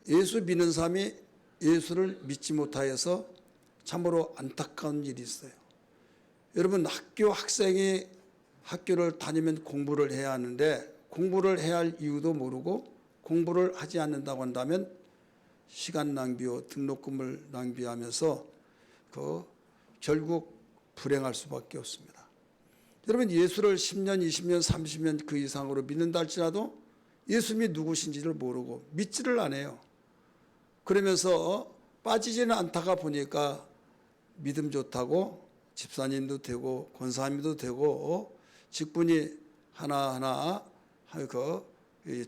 예수 믿는 사람이 예수를 믿지 못하여서 참으로 안타까운 일이 있어요. 여러분, 학교 학생이 학교를 다니면 공부를 해야 하는데 공부를 해야 할 이유도 모르고 공부를 하지 않는다고 한다면 시간 낭비요 등록금을 낭비하면서 결국 불행할 수밖에 없습니다. 여러분, 예수를 10년, 20년, 30년 그 이상으로 믿는다 할지라도 예수님이 누구신지를 모르고 믿지를 않아요. 그러면서 빠지지는 않다가 보니까 믿음 좋다고 집사님도 되고 권사님도 되고 직분이 하나하나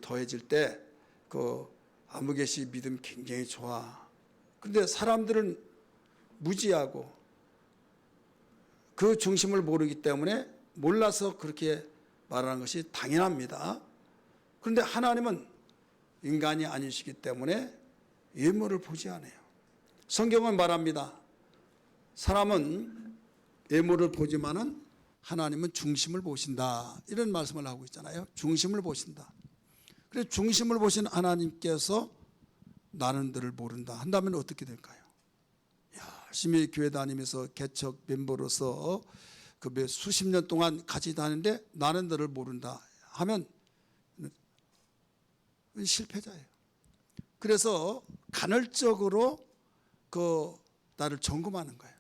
더해질 때 아무개시 믿음 굉장히 좋아. 그런데 사람들은 무지하고 그 중심을 모르기 때문에 몰라서 그렇게 말하는 것이 당연합니다. 그런데 하나님은 인간이 아니시기 때문에 외모를 보지 않아요. 성경은 말합니다. 사람은 외모를 보지만은 하나님은 중심을 보신다. 이런 말씀을 하고 있잖아요. 중심을 보신다. 그래서 중심을 보신 하나님께서 나는 너를 모른다 한다면 어떻게 될까요? 열심히 교회 다니면서 개척 멤버로서 수십 년 동안 같이 다니는데 나는 너를 모른다 하면 실패자예요. 그래서 간헐적으로 나를 점검하는 거예요.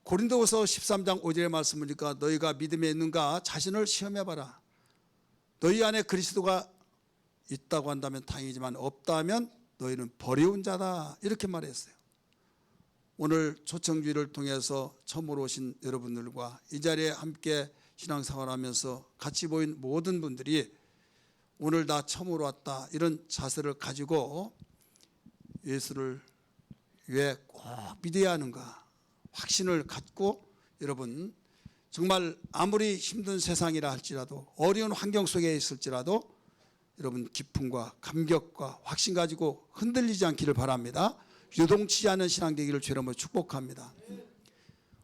고린도후서 13장 5절의 말씀을 보니까 너희가 믿음에 있는가 자신을 시험해봐라. 너희 안에 그리스도가 있다고 한다면 다행이지만 없다면 너희는 버려온 자다. 이렇게 말했어요. 오늘 초청주의를 통해서 처음으로 오신 여러분들과 이 자리에 함께 신앙생활을 하면서 같이 모인 모든 분들이 오늘 나 처음으로 왔다 이런 자세를 가지고 예수를 왜 꼭 믿어야 하는가 확신을 갖고 여러분 정말 아무리 힘든 세상이라 할지라도 어려운 환경 속에 있을지라도 여러분 기쁨과 감격과 확신 가지고 흔들리지 않기를 바랍니다. 유동치지 않은 신앙 되기를 주로 축복합니다.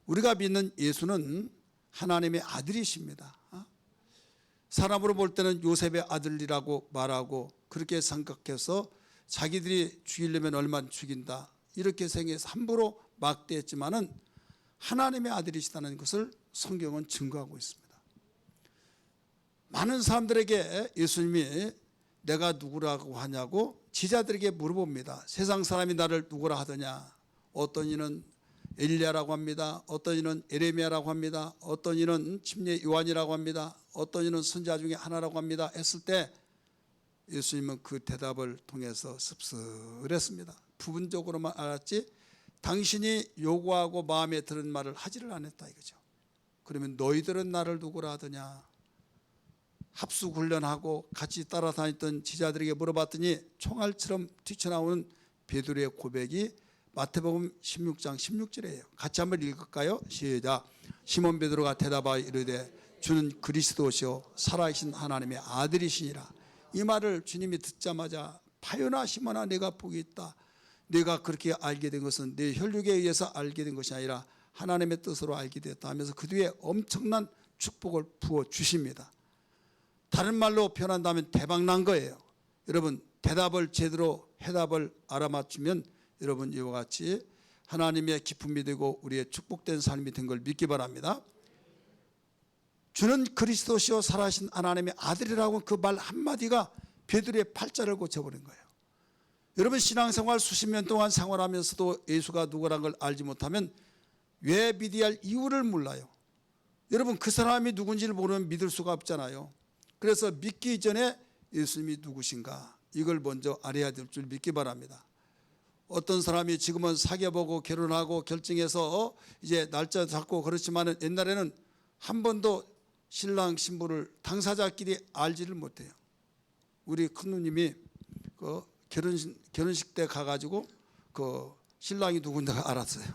우리가 믿는 예수는 하나님의 아들이십니다. 사람으로 볼 때는 요셉의 아들이라고 말하고 그렇게 생각해서 자기들이 죽이려면 얼마나 죽인다 이렇게 생각해서 함부로 막대했지만은 하나님의 아들이시다는 것을 성경은 증거하고 있습니다. 많은 사람들에게 예수님이 내가 누구라고 하냐고 지자들에게 물어봅니다. 세상 사람이 나를 누구라 하더냐. 어떤 이는 엘리야라고 합니다. 어떤 이는 에레미야라고 합니다. 어떤 이는 침례 요한이라고 합니다. 어떤 이는 선지자 중에 하나라고 합니다. 했을 때 예수님은 그 대답을 통해서 씁쓸했습니다. 부분적으로만 알았지 당신이 요구하고 마음에 드는 말을 하지를 않았다 이거죠. 그러면 너희들은 나를 누구라 하더냐. 합숙훈련하고 같이 따라다녔던 지자들에게 물어봤더니 총알처럼 튀쳐나오는 베드로의 고백이 마태복음 16장 16절이에요. 같이 한번 읽을까요? 시작. 시몬 베드로가 대답하여 이르되 주는 그리스도시요 살아계신 하나님의 아들이시니라. 이 말을 주님이 듣자마자 파요나 시몬아 내가 복이 있다. 내가 그렇게 알게 된 것은 내 혈육에 의해서 알게 된 것이 아니라 하나님의 뜻으로 알게 되었다 하면서 그 뒤에 엄청난 축복을 부어주십니다. 다른 말로 표현한다면 대박난 거예요. 여러분 대답을 제대로 해답을 알아맞추면 여러분 이와 같이 하나님의 기쁨이 되고 우리의 축복된 삶이 된 걸 믿기 바랍니다. 주는 그리스도시요 살아계신 하나님의 아들이라고 그 말 한마디가 베드로의 팔자를 고쳐버린 거예요. 여러분 신앙생활 수십 년 동안 생활하면서도 예수가 누구라는 걸 알지 못하면 왜 믿어야 할 이유를 몰라요. 여러분 그 사람이 누군지를 모르면 믿을 수가 없잖아요. 그래서 믿기 이전에 예수님이 누구신가 이걸 먼저 알아야 될 줄 믿기 바랍니다. 어떤 사람이 지금은 사귀어보고 결혼하고 결정해서 이제 날짜 잡고 그렇지만 옛날에는 한 번도 신랑 신부를 당사자끼리 알지를 못해요. 우리 큰누님이 결혼식 때 가가지고 신랑이 누군지가 알았어요.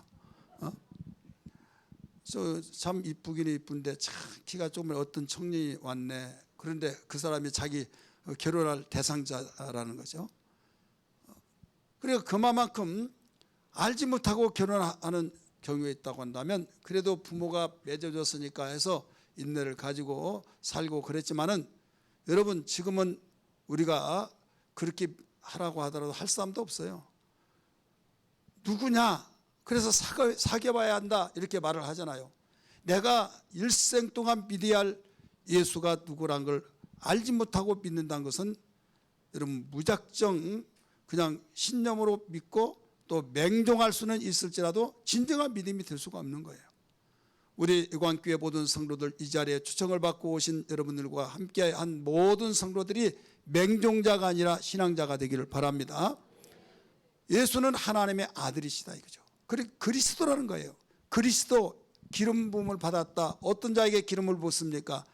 참 이쁘긴 이쁜데 참 키가 조금 어떤 청년이 왔네. 그런데 그 사람이 자기 결혼할 대상자라는 거죠. 그러니까 그만큼 알지 못하고 결혼하는 경우에 있다고 한다면 그래도 부모가 맺어줬으니까 해서 인내를 가지고 살고 그랬지만은 여러분 지금은 우리가 그렇게 하라고 하더라도 할 사람도 없어요. 누구냐? 그래서 사귀어봐야 한다 이렇게 말을 하잖아요. 내가 일생 동안 믿어야 할 예수가 누구란 걸 알지 못하고 믿는다는 것은 여러분 무작정 그냥 신념으로 믿고 또 맹종할 수는 있을지라도 진정한 믿음이 될 수가 없는 거예요. 우리 의광교회 모든 성도들, 이 자리에 초청을 받고 오신 여러분들과 함께 한 모든 성도들이 맹종자가 아니라 신앙자가 되기를 바랍니다. 예수는 하나님의 아들이시다 이거죠. 그리스도라는 거예요. 그리스도 기름 부음을 받았다. 어떤 자에게 기름을 붓습니까?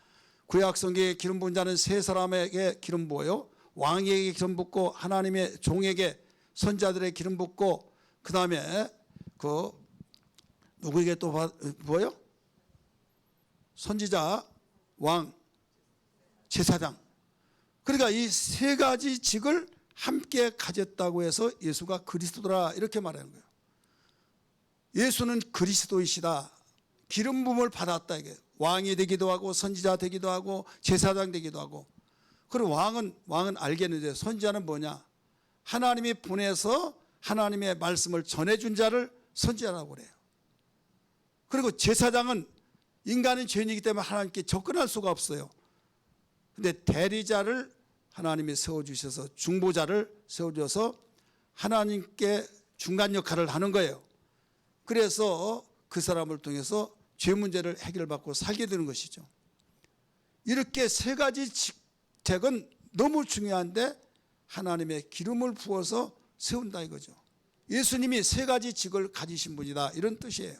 구약 성경에 기름 부은 자는 세 사람에게 기름 부어요. 왕에게 기름 붓고 하나님의 종에게 선자들의 기름 붓고 그 다음에 누구에게 또 부어요? 선지자, 왕, 제사장. 그러니까 이 세 가지 직을 함께 가졌다고 해서 예수가 그리스도라 이렇게 말하는 거예요. 예수는 그리스도이시다. 기름 부음을 받았다 이게. 왕이 되기도 하고 선지자 되기도 하고 제사장 되기도 하고. 그리고 왕은 알겠는데 선지자는 뭐냐? 하나님이 보내서 하나님의 말씀을 전해준 자를 선지자라고 그래요. 그리고 제사장은 인간은 죄인이기 때문에 하나님께 접근할 수가 없어요. 근데 대리자를 하나님이 세워주셔서 중보자를 세워줘서 하나님께 중간 역할을 하는 거예요. 그래서 그 사람을 통해서 죄 문제를 해결받고 살게 되는 것이죠. 이렇게 세 가지 직책은 너무 중요한데 하나님의 기름을 부어서 세운다 이거죠. 예수님이 세 가지 직을 가지신 분이다 이런 뜻이에요.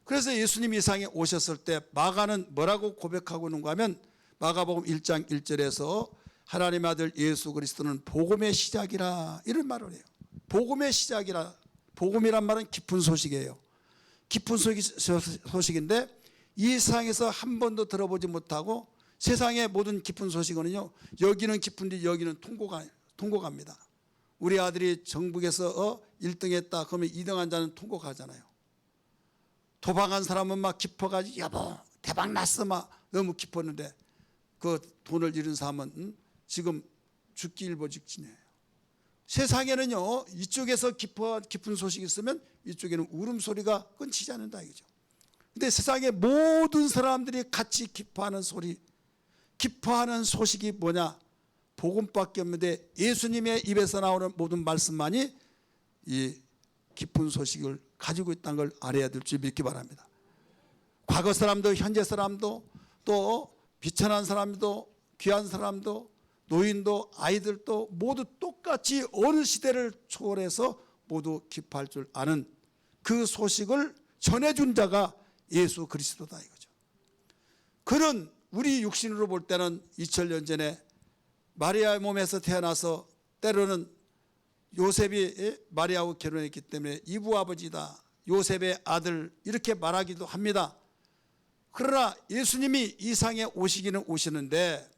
그래서 예수님이 이 세상에 오셨을 때 마가는 뭐라고 고백하고 있는가 하면 마가복음 1장 1절에서 하나님의 아들 예수 그리스도는 복음의 시작이라 이런 말을 해요. 복음의 시작이라. 복음이란 말은 깊은 소식이에요. 깊은 소식인데 이 세상에서 한 번도 들어보지 못하고 세상의 모든 깊은 소식은요 여기는 깊은데 여기는 통곡합니다. 우리 아들이 정북에서 1등 했다 그러면 2등 한 자는 통곡하잖아요. 도박한 사람은 막 깊어가지고 여보 대박 났어 막 너무 깊었는데 그 돈을 잃은 사람은 지금 죽기 일보 직전이에요. 세상에는요 이쪽에서 깊은 소식이 있으면 이쪽에는 울음소리가 끊기지 않는다 이거죠. 근데 세상의 모든 사람들이 같이 기뻐하는 소리, 기뻐하는 소식이 뭐냐? 복음밖에 없는데 예수님의 입에서 나오는 모든 말씀만이 이 깊은 소식을 가지고 있다는 걸 알아야 될 줄 믿기 바랍니다. 과거 사람도 현재 사람도 또 비천한 사람도 귀한 사람도 노인도 아이들도 모두 똑같이 어느 시대를 초월해서 모두 기뻐할 줄 아는 그 소식을 전해준 자가 예수 그리스도다 이거죠. 그는 우리 육신으로 볼 때는 2000년 전에 마리아의 몸에서 태어나서 때로는 요셉이 마리아하고 결혼했기 때문에 이부아버지다 요셉의 아들 이렇게 말하기도 합니다. 그러나 예수님이 이 상에 오시기는 오시는데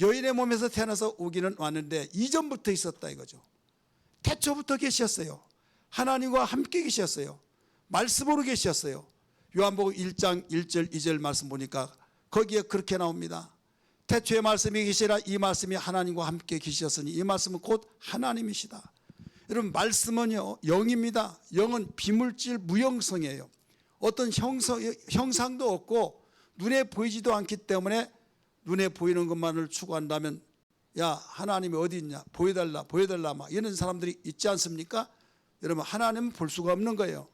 여인의 몸에서 태어나서 오기는 왔는데 이전부터 있었다 이거죠. 태초부터 계셨어요. 하나님과 함께 계셨어요. 말씀으로 계셨어요. 요한복음 1장 1절 2절 말씀 보니까 거기에 그렇게 나옵니다. 태초에 말씀이 계시라 이 말씀이 하나님과 함께 계셨으니 이 말씀은 곧 하나님이시다. 여러분 말씀은요 영입니다. 영은 비물질 무형성이에요. 어떤 형상도 없고 눈에 보이지도 않기 때문에 눈에 보이는 것만을 추구한다면 야 하나님이 어디 있냐 보여달라 막 이런 사람들이 있지 않습니까? 여러분 하나님은 볼 수가 없는 거예요.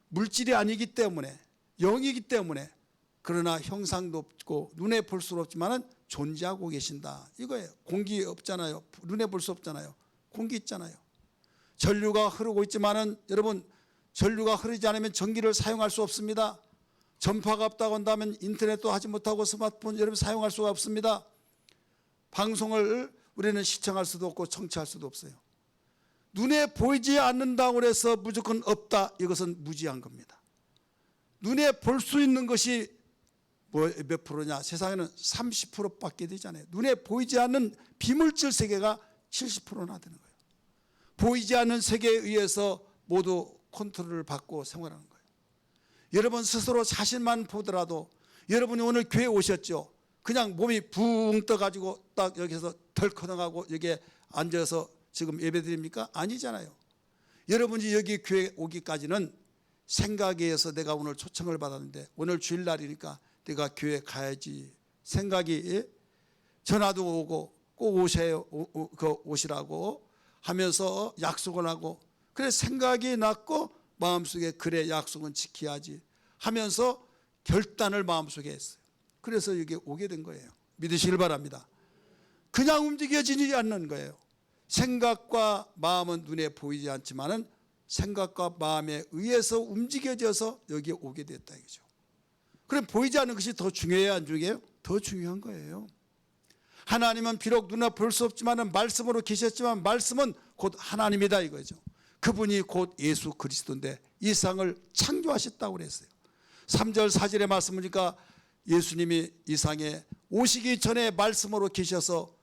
물질이 아니기 때문에 영이기 때문에. 그러나 형상도 없고 눈에 볼 수 없지만은 존재하고 계신다 이거예요. 공기 없잖아요. 눈에 볼 수 없잖아요. 공기 있잖아요. 전류가 흐르고 있지만은 여러분 전류가 흐르지 않으면 전기를 사용할 수 없습니다. 전파가 없다고 한다면 인터넷도 하지 못하고 스마트폰 여러분 사용할 수가 없습니다. 방송을 우리는 시청할 수도 없고 청취할 수도 없어요. 눈에 보이지 않는다고 해서 무조건 없다 이것은 무지한 겁니다. 눈에 볼 수 있는 것이 몇 프로냐? 세상에는 30%밖에 되지 않아요. 눈에 보이지 않는 비물질 세계가 70%나 되는 거예요. 보이지 않는 세계에 의해서 모두 컨트롤을 받고 생활하는 거예요. 여러분 스스로 자신만 보더라도 여러분이 오늘 교회 오셨죠? 그냥 몸이 붕 떠가지고 딱 여기서 덜커덩하고 여기에 앉아서 지금 예배드립니까? 아니잖아요. 여러분이 여기 교회 오기까지는 생각에 의해서 내가 오늘 초청을 받았는데 오늘 주일날이니까 내가 교회 가야지 생각이, 전화도 오고 꼭 오세요, 오시라고 하면서 약속을 하고, 그래 생각이 났고 마음속에 그래 약속은 지켜야지 하면서 결단을 마음속에 했어요. 그래서 여기 오게 된 거예요. 믿으시길 바랍니다. 그냥 움직여지지 않는 거예요. 생각과 마음은 눈에 보이지 않지만은 생각과 마음에 의해서 움직여져서 여기에 오게 됐다 이거죠. 그럼 보이지 않는 것이 더 중요해요, 안 중요해요? 더 중요한 거예요. 하나님은 비록 눈에 볼 수 없지만은 말씀으로 계셨지만 말씀은 곧 하나님이다 이거죠. 그분이 곧 예수 그리스도인데 이 세상을 창조하셨다고 그랬어요. 3절 4절의 말씀 보니까 예수님이 이 세상에 오시기 전에 말씀으로 계셔서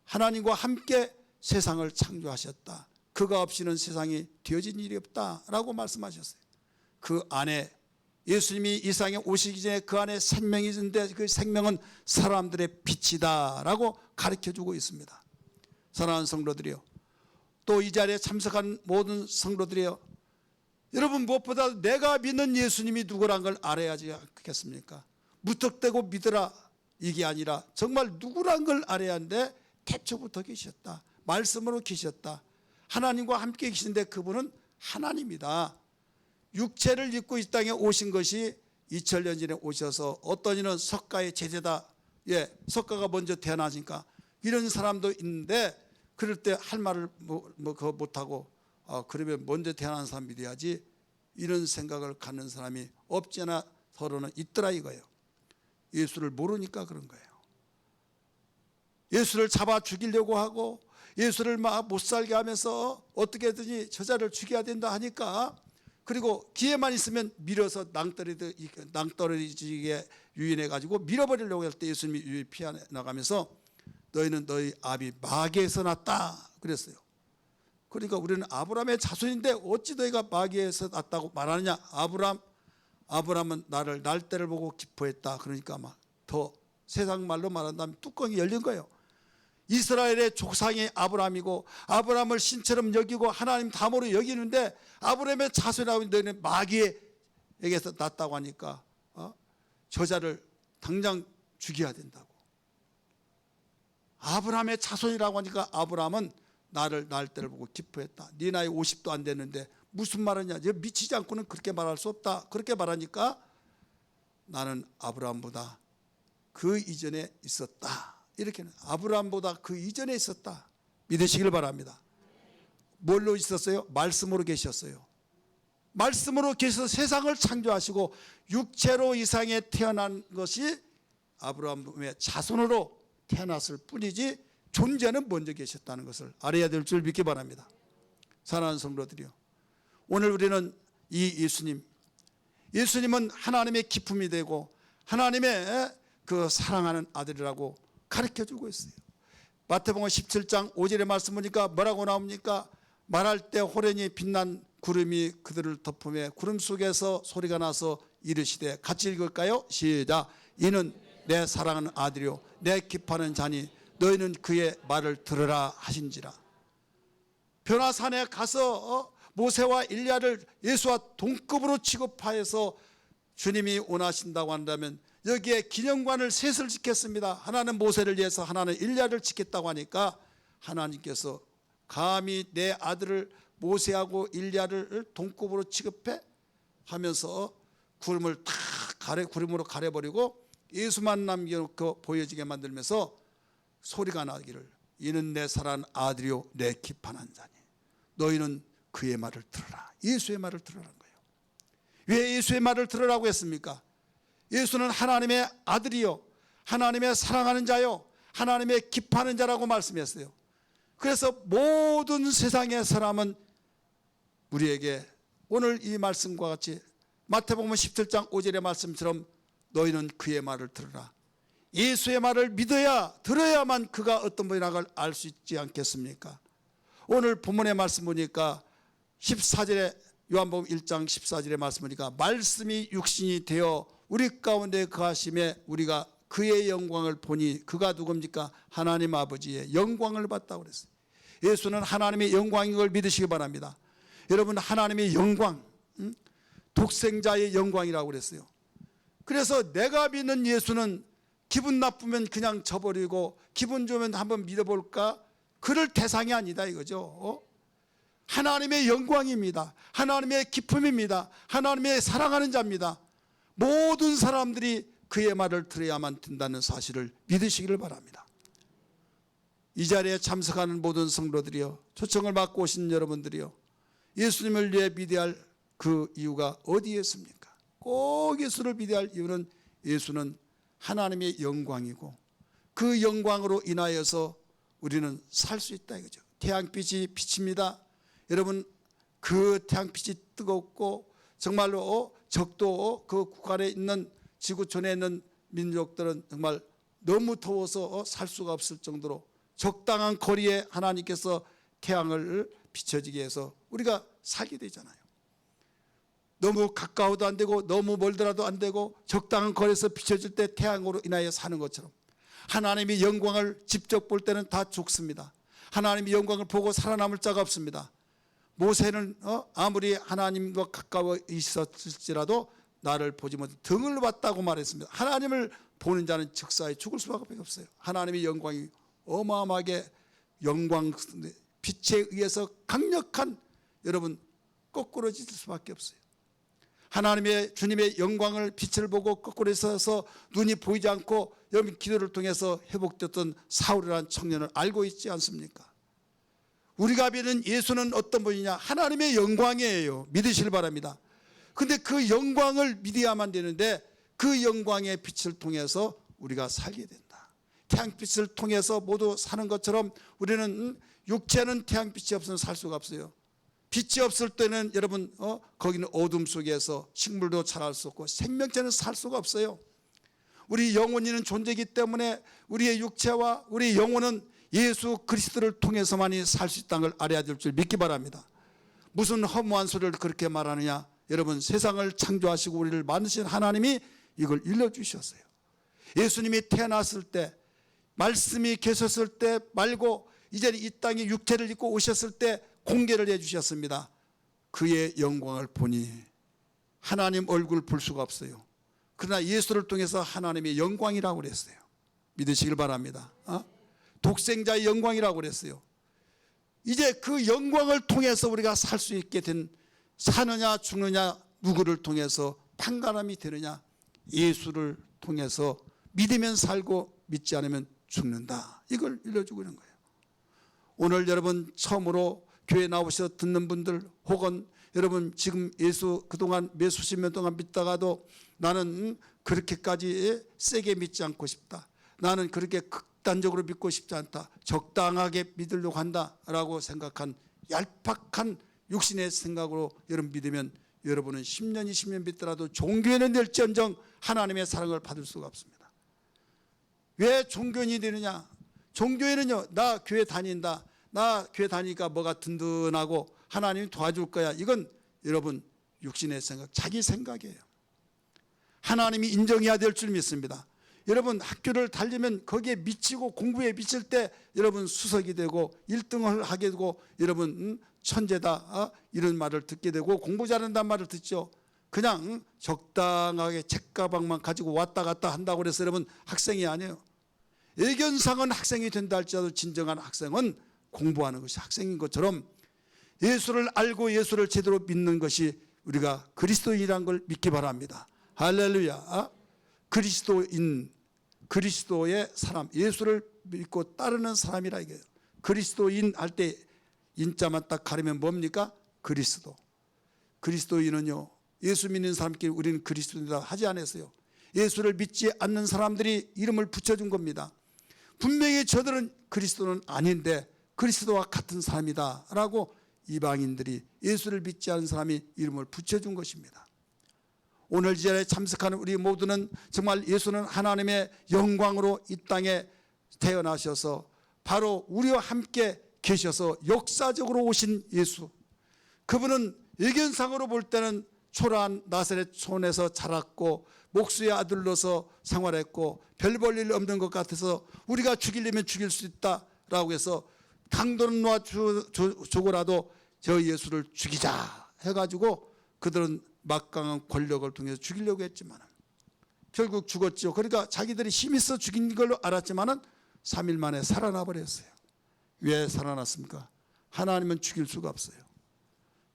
하나님과 함께 세상을 창조하셨다. 그가 없이는 세상이 되어진 일이 없다라고 말씀하셨어요. 그 안에 예수님이 이 세상에 오시기 전에 그 안에 생명이 있는데 그 생명은 사람들의 빛이다라고 가르쳐주고 있습니다. 사랑하는 성도들이요, 또 이 자리에 참석한 모든 성도들이요, 여러분 무엇보다 내가 믿는 예수님이 누구란 걸 알아야지 않겠습니까? 무턱대고 믿으라 이게 아니라 정말 누구란 걸 알아야 하는데 태초부터 계셨다. 말씀으로 계셨다. 하나님과 함께 계신데 그분은 하나님이다. 육체를 입고 이 땅에 오신 것이 2000년 전에 오셔서 어떤 이는 석가의 제자다. 석가가 먼저 태어나니까 이런 사람도 있는데 그럴 때 할 말을 그거 못하고 그러면 먼저 태어난 사람이 돼야지 이런 생각을 갖는 사람이 없지나 서로는 있더라 이거예요. 예수를 모르니까 그런 거예요. 예수를 잡아 죽이려고 하고 예수를 막 못 살게 하면서 어떻게든지 저자를 죽여야 된다 하니까, 그리고 기회만 있으면 밀어서 낭떠러지게 유인해가지고 밀어버리려고 할 때 예수님이 피해나가면서 너희는 너희 아비 마귀에서 났다 그랬어요. 그러니까 우리는 아브라함의 자손인데 어찌 너희가 마귀에서 났다고 말하느냐. 아브라함은 나를 날 때를 보고 기뻐했다. 그러니까 막 더 세상 말로 말한다면 뚜껑이 열린 거예요. 이스라엘의 조상이 아브라함이고 아브라함을 신처럼 여기고 하나님 다모로 여기는데 아브라함의 자손이라고 너희는 마귀에게서 났다고 하니까 저자를 당장 죽여야 된다고. 아브라함의 자손이라고 하니까 아브라함은 나를 날 때를 보고 기뻐했다. 네 나이 50도 안 됐는데 무슨 말하냐. 미치지 않고는 그렇게 말할 수 없다. 그렇게 말하니까 나는 아브라함보다 그 이전에 있었다. 이렇게 아브라함보다 그 이전에 있었다. 믿으시길 바랍니다. 뭘로 있었어요? 말씀으로 계셨어요. 말씀으로 계셔서 세상을 창조하시고 육체로 이 세상에 태어난 것이 아브라함의 자손으로 태어났을 뿐이지 존재는 먼저 계셨다는 것을 알아야 될 줄 믿기 바랍니다. 사랑하는 성도들이요, 오늘 우리는 이 예수님은 하나님의 기쁨이 되고 하나님의 그 사랑하는 아들이라고 가르쳐주고 있어요. 마태복음 17장 5절의 말씀 보니까 뭐라고 나옵니까? 말할 때 호련히 빛난 구름이 그들을 덮으며 구름 속에서 소리가 나서 이르시되, 같이 읽을까요? 시작. 이는 내 사랑하는 아들이요 내 기뻐하는 자니 너희는 그의 말을 들으라 하신지라. 변화산에 가서 모세와 일리야를 예수와 동급으로 취급하여서 주님이 원하신다고 한다면 여기에 기념관을 셋을 짓겠습니다. 하나는 모세를 위해서, 하나는 일리야를 짓겠다고 하니까 하나님께서 감히 내 아들을 모세하고 일리야를 동급으로 취급해 하면서 구름을 구름으로 가려버리고 예수만 남겨놓고 보여지게 만들면서 소리가 나기를, 이는 내 사랑하는 아들이요 내 기뻐하는 자니 너희는 그의 말을 들으라. 예수의 말을 들으라는 거예요. 왜 예수의 말을 들으라고 했습니까? 예수는 하나님의 아들이요 하나님의 사랑하는 자요 하나님의 기뻐하는 자라고 말씀했어요. 그래서 모든 세상의 사람은 우리에게 오늘 이 말씀과 같이 마태복음 17장 5절의 말씀처럼 너희는 그의 말을 들으라. 예수의 말을 믿어야 들어야만 그가 어떤 분이라는 걸 알 수 있지 않겠습니까? 오늘 본문의 말씀 보니까 14절에 요한복음 1장 14절의 말씀 보니까 말씀이 육신이 되어 우리 가운데 거하심에 우리가 그의 영광을 보니 그가 누굽니까? 하나님 아버지의 영광을 봤다고 그랬어요. 예수는 하나님의 영광인 걸 믿으시기 바랍니다. 여러분, 하나님의 영광, 독생자의 영광이라고 그랬어요. 그래서 내가 믿는 예수는 기분 나쁘면 그냥 저버리고 기분 좋으면 한번 믿어볼까? 그럴 대상이 아니다 이거죠. 하나님의 영광입니다. 하나님의 기쁨입니다. 하나님의 사랑하는 자입니다. 모든 사람들이 그의 말을 들어야만 된다는 사실을 믿으시기를 바랍니다. 이 자리에 참석하는 모든 성도들이요, 초청을 받고 오신 여러분들이요, 예수님을 위해 믿어야 할 그 이유가 어디에 있습니까? 꼭 예수를 믿어야 할 이유는 예수는 하나님의 영광이고 그 영광으로 인하여서 우리는 살 수 있다 이거죠. 태양빛이 비칩니다. 여러분, 그 태양빛이 뜨겁고 정말로 적도 그 국간에 있는 지구촌에 있는 민족들은 정말 너무 더워서 살 수가 없을 정도로 적당한 거리에 하나님께서 태양을 비춰지게 해서 우리가 살게 되잖아요. 너무 가까워도 안 되고 너무 멀더라도 안 되고 적당한 거리에서 비춰질 때 태양으로 인하여 사는 것처럼 하나님의 영광을 직접 볼 때는 다 죽습니다. 하나님의 영광을 보고 살아남을 자가 없습니다. 모세는 아무리 하나님과 가까워 있었을지라도 나를 보지 못해 등을 봤다고 말했습니다. 하나님을 보는 자는 즉사에 죽을 수밖에 없어요. 하나님의 영광이 어마어마하게 영광, 빛에 의해서 강력한, 여러분, 거꾸러질 수밖에 없어요. 하나님의 주님의 영광을, 빛을 보고 거꾸로 서서 눈이 보이지 않고 여러분 기도를 통해서 회복됐던 사울이라는 청년을 알고 있지 않습니까? 우리가 믿는 예수는 어떤 분이냐? 하나님의 영광이에요. 믿으시길 바랍니다. 근데 그 영광을 믿어야만 되는데 그 영광의 빛을 통해서 우리가 살게 된다. 태양빛을 통해서 모두 사는 것처럼 우리는 육체는 태양빛이 없으면 살 수가 없어요. 빛이 없을 때는 여러분 거기는 어둠 속에서 식물도 자랄 수 없고 생명체는 살 수가 없어요. 우리 영혼이는 존재이기 때문에 우리의 육체와 우리 영혼은 예수 그리스도를 통해서만이 살 수 있다는 걸 알아야 될 줄 믿기 바랍니다. 무슨 허무한 소리를 그렇게 말하느냐? 여러분, 세상을 창조하시고 우리를 만드신 하나님이 이걸 일러주셨어요. 예수님이 태어났을 때, 말씀이 계셨을 때 말고 이제 이 땅에 육체를 입고 오셨을 때 공개를 해주셨습니다. 그의 영광을 보니 하나님 얼굴 볼 수가 없어요. 그러나 예수를 통해서 하나님의 영광이라고 그랬어요. 믿으시길 바랍니다. 독생자의 영광이라고 그랬어요. 이제 그 영광을 통해서 우리가 살 수 있게 된, 사느냐 죽느냐 누구를 통해서 판가름이 되느냐? 예수를 통해서 믿으면 살고 믿지 않으면 죽는다. 이걸 일러주고 있는 거예요. 오늘 여러분 처음으로 교회 나오셔서 듣는 분들, 혹은 여러분 지금 예수 그동안 몇 수십 년 동안 믿다가도 나는 그렇게까지 세게 믿지 않고 싶다, 나는 그렇게 극단적으로 믿고 싶지 않다, 적당하게 믿으려고 한다라고 생각한 얄팍한 육신의 생각으로 여러분 믿으면 여러분은 10년 20년 믿더라도 종교인은 될지언정 하나님의 사랑을 받을 수가 없습니다. 왜 종교인이 되느냐? 종교인은요, 나 교회 다닌다, 나 교회 다니니까 뭐가 든든하고 하나님이 도와줄 거야, 이건 여러분 육신의 생각, 자기 생각이에요. 하나님이 인정해야 될 줄 믿습니다. 여러분 학교를 다니면 거기에 미치고 공부에 미칠 때 여러분 수석이 되고 1등을 하게 되고 여러분 천재다 이런 말을 듣게 되고 공부 잘한다는 말을 듣죠. 그냥 적당하게 책가방만 가지고 왔다 갔다 한다고 해서 여러분 학생이 아니에요. 예견상은 학생이 된다 할지라도 진정한 학생은 공부하는 것이 학생인 것처럼 예수를 알고 예수를 제대로 믿는 것이 우리가 그리스도인이라는 걸 믿기 바랍니다. 할렐루야. 그리스도인, 그리스도의 사람, 예수를 믿고 따르는 사람이라 이게요. 그리스도인 할 때 인자만 딱 가르면 뭡니까? 그리스도. 그리스도인은요, 예수 믿는 사람끼리 우리는 그리스도인이라 하지 않았어요. 예수를 믿지 않는 사람들이 이름을 붙여준 겁니다. 분명히 저들은 그리스도는 아닌데 그리스도와 같은 사람이다 라고 이방인들이, 예수를 믿지 않은 사람이 이름을 붙여준 것입니다. 오늘 이 자리에 참석하는 우리 모두는 정말 예수는 하나님의 영광으로 이 땅에 태어나셔서 바로 우리와 함께 계셔서 역사적으로 오신 예수, 그분은 예견상으로 볼 때는 초라한 나사렛 촌에서 자랐고 목수의 아들로서 생활했고 별 볼 일 없는 것 같아서 우리가 죽이려면 죽일 수 있다라고 해서 강도는 놔 주고라도 저 예수를 죽이자 해가지고 그들은 막강한 권력을 통해서 죽이려고 했지만 결국 죽었죠. 그러니까 자기들이 힘 있어 죽인 걸로 알았지만 3일 만에 살아나 버렸어요. 왜 살아났습니까? 하나님은 죽일 수가 없어요.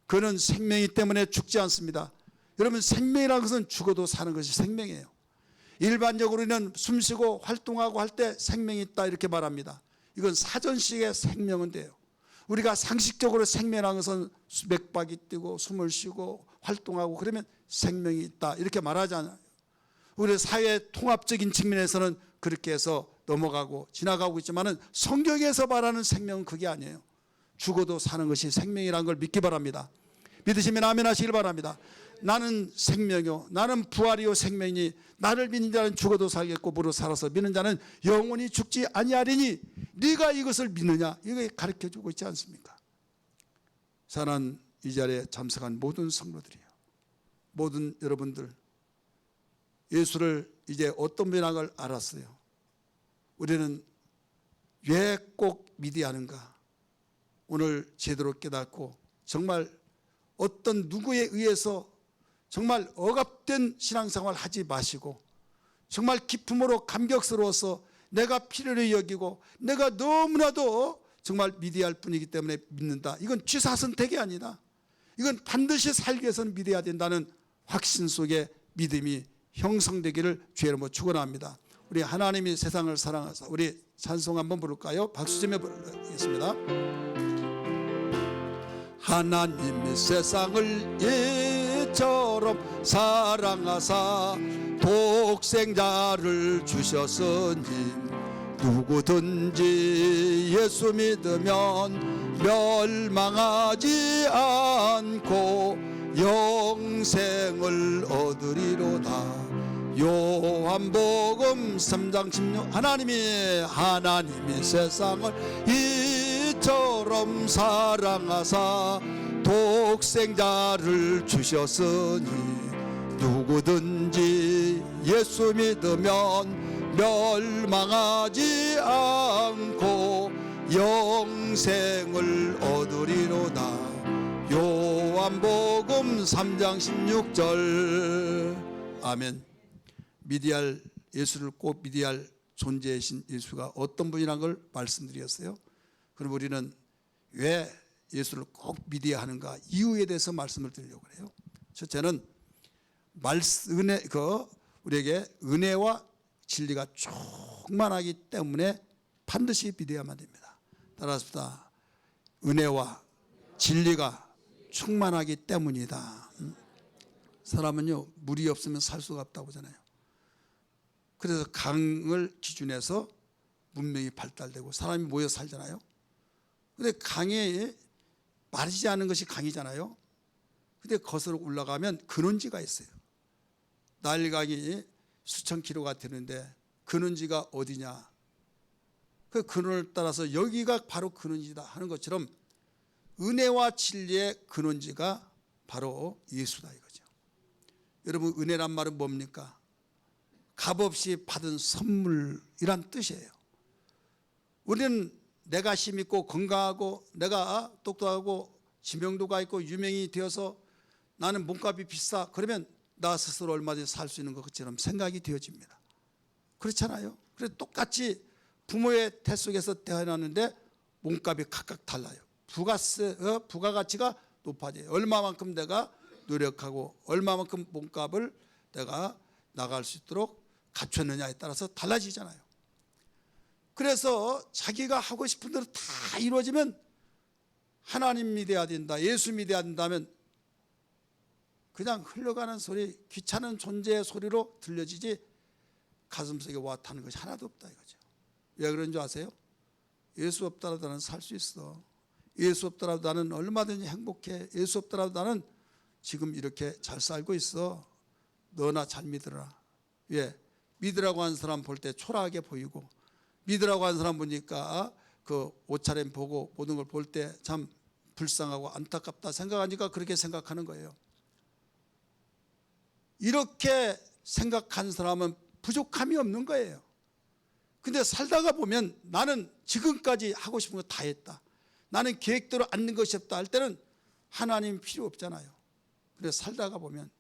그는 생명이기 때문에 죽지 않습니다. 여러분, 생명이라는 것은 죽어도 사는 것이 생명이에요. 일반적으로 우리는 숨쉬고 활동하고 할 때 생명이 있다 이렇게 말합니다. 이건 사전식의 생명은 돼요. 우리가 상식적으로 생명이라는 것은 맥박이 뛰고 숨을 쉬고 활동하고 그러면 생명이 있다 이렇게 말하잖아요. 우리 사회 통합적인 측면에서는 그렇게 해서 넘어가고 지나가고 있지만 성경에서 말하는 생명은 그게 아니에요. 죽어도 사는 것이 생명이라는 걸 믿기 바랍니다. 믿으시면 아멘 하시길 바랍니다. 나는 생명이요 나는 부활이요 생명이니 나를 믿는 자는 죽어도 살겠고 무릇 살아서 믿는 자는 영원히 죽지 아니하리니 네가 이것을 믿느냐, 이거 가르쳐주고 있지 않습니까? 사랑하는 이 자리에 참석한 모든 성도들이요, 모든 여러분들, 예수를 이제 어떤 분이라는 걸 알았어요. 우리는 왜 꼭 믿어야 하는가 오늘 제대로 깨닫고 정말 어떤 누구에 의해서 정말 억압된 신앙생활 하지 마시고 정말 기쁨으로 감격스러워서 내가 필요로 여기고 내가 너무나도 정말 믿어야 할 뿐이기 때문에 믿는다. 이건 취사선택이 아니다. 이건 반드시 살기 위해서는 믿어야 된다는 확신 속에 믿음이 형성되기를 주의 이름으로 축원합니다. 우리 하나님이 세상을 사랑하사 우리 찬송 한번 부를까요? 박수 좀 해보겠습니다. 하나님이 세상을 이처럼 사랑하사 독생자를 주셨으니 누구든지 예수 믿으면 멸망하지 않고 영생을 얻으리로다. 요한복음 3장 16. 하나님이 세상을 이처럼 사랑하사 독생자를 주셨으니 누구든지 예수 믿으면 멸망하지 않고 영생을 얻으리로다. 요한복음 3장 16절. 아멘. 믿어야 할 예수를 꼭 믿어야 할 존재이신 예수가 어떤 분이라는 걸 말씀드렸어요. 그럼 우리는 왜 예수를 꼭 믿어야 하는가 이유에 대해서 말씀을 드리려고 해요. 첫째는 우리에게 은혜와 진리가 충만하기 때문에 반드시 믿어야만 됩니다. 따라서 은혜와 진리가 충만하기 때문이다. 사람은요 물이 없으면 살 수가 없다고 하잖아요. 그래서 강을 기준해서 문명이 발달되고 사람이 모여 살잖아요. 근데 강에 마르지 않은 것이 강이잖아요. 근데 거슬러 올라가면 근원지가 있어요. 나일강이 수천 킬로가 되는데 근원지가 어디냐, 그 근원을 따라서 여기가 바로 근원지다 하는 것처럼 은혜와 진리의 근원지가 바로 예수다 이거죠. 여러분, 은혜란 말은 뭡니까? 값없이 받은 선물이란 뜻이에요. 우리는 내가 힘있고 건강하고 내가 똑똑하고 지명도가 있고 유명이 되어서 나는 몸값이 비싸, 그러면 나 스스로 얼마든지 살 수 있는 것처럼 생각이 되어집니다. 그렇잖아요. 그래서 똑같이 부모의 태 속에서 태어났는데 몸값이 각각 달라요. 부가가치가 높아져요. 얼마만큼 내가 노력하고 얼마만큼 몸값을 내가 나갈 수 있도록 갖췄느냐에 따라서 달라지잖아요. 그래서 자기가 하고 싶은 대로 다 이루어지면 하나님 믿어야 된다, 예수 믿어야 된다면 그냥 흘러가는 소리, 귀찮은 존재의 소리로 들려지지 가슴속에 와 타는 것이 하나도 없다 이거죠. 왜 그런 줄 아세요? 예수 없더라도 나는 살 수 있어. 예수 없더라도 나는 얼마든지 행복해. 예수 없더라도 나는 지금 이렇게 잘 살고 있어. 너나 잘 믿으라. 왜? 믿으라고 하는 사람 볼 때 초라하게 보이고, 믿으라고 하는 사람 보니까 그 옷차림 보고 모든 걸 볼 때 참 불쌍하고 안타깝다 생각하니까 그렇게 생각하는 거예요. 이렇게 생각한 사람은 부족함이 없는 거예요. 근데 살다가 보면 나는 지금까지 하고 싶은 거 다 했다, 나는 계획대로 앉는 것이 없다 할 때는 하나님 필요 없잖아요. 그래서 살다가 보면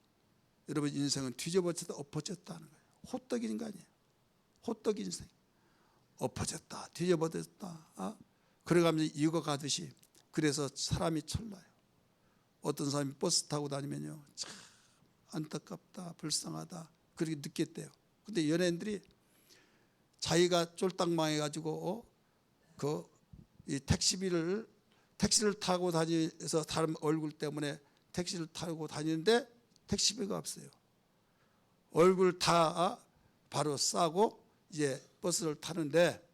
여러분 인생은 뒤집어졌다 엎어졌다 하는 거예요. 호떡 인간이에요. 호떡 인생. 엎어졌다 뒤집어졌다 그래가면서 익어가듯이. 그래서 사람이 철나요. 어떤 사람이 버스 타고 다니면요, 참 안타깝다 불쌍하다 그렇게 느꼈대요. 근데 연예인들이 자기가 쫄딱 망해가지고 이 택시를 타고 다니면서 사람 얼굴 때문에 택시를 타고 다니는데 택시비가 없어요. 얼굴 다 바로 싸고 이제 버스를 타는데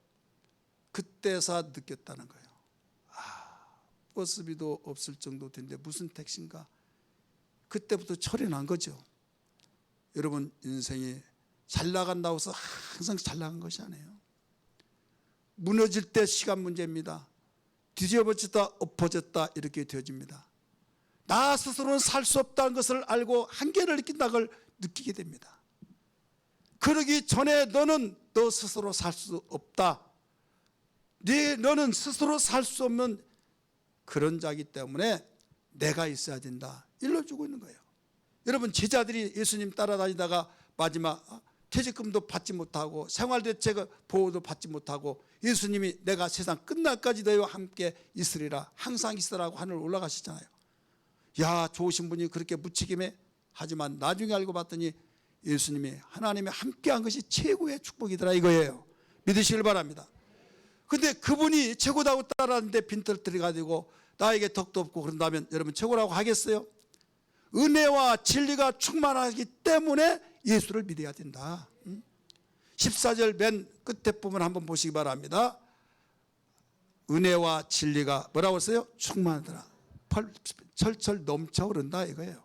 그때서 느꼈다는 거예요. 버스비도 없을 정도 되는데 무슨 택시인가. 그때부터 철이 난 거죠. 여러분 인생이 잘 나간다고 해서 항상 잘 나간 것이 아니에요. 무너질 때 시간 문제입니다. 뒤집어졌다 엎어졌다 이렇게 되어집니다. 나 스스로는 살 수 없다는 것을 알고 한계를 느낀다는 걸 느끼게 됩니다. 그러기 전에 너는 너 스스로 살 수 없다, 너는 스스로 살 수 없는 그런 자이기 때문에 내가 있어야 된다 일러주고 있는 거예요. 여러분 제자들이 예수님 따라다니다가 마지막 퇴직금도 받지 못하고 생활대책 보호도 받지 못하고 예수님이 내가 세상 끝날까지 너희와 함께 있으리라, 항상 있으라고 하늘 올라가시잖아요. 야, 좋으신 분이 그렇게 무책임해? 하지만 나중에 알고 봤더니 예수님이 하나님이 함께한 것이 최고의 축복이더라 이거예요. 믿으시길 바랍니다. 근데 그분이 최고다고 따라하는데 빈털터리가 되고 나에게 덕도 없고 그런다면 여러분 최고라고 하겠어요? 은혜와 진리가 충만하기 때문에 예수를 믿어야 된다. 14절 맨 끝에 부분 한번 보시기 바랍니다. 은혜와 진리가 뭐라고 했어요? 충만하더라, 철철 넘쳐 흐른다 이거예요.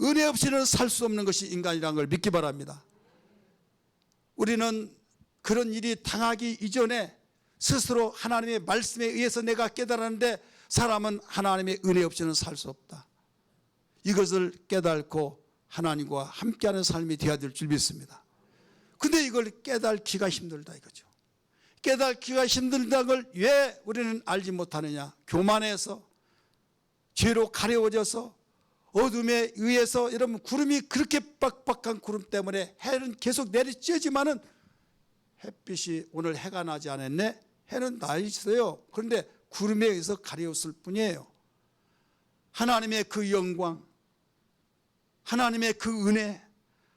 은혜 없이는 살 수 없는 것이 인간이라는 걸 믿기 바랍니다. 우리는 그런 일이 당하기 이전에 스스로 하나님의 말씀에 의해서 내가 깨달았는데 사람은 하나님의 은혜 없이는 살 수 없다, 이것을 깨닫고 하나님과 함께하는 삶이 되어야 될 줄 믿습니다. 근데 이걸 깨닫기가 힘들다 이거죠. 깨닫기가 힘들다는 걸 왜 우리는 알지 못하느냐. 교만해서, 죄로 가려워져서, 어둠에 의해서. 여러분 구름이 그렇게 빡빡한 구름 때문에 해는 계속 내리쬐지만은 햇빛이 오늘 해가 나지 않았네, 해는 나 있어요. 그런데 구름에 의해서 가려웠을 뿐이에요. 하나님의 그 영광, 하나님의 그 은혜,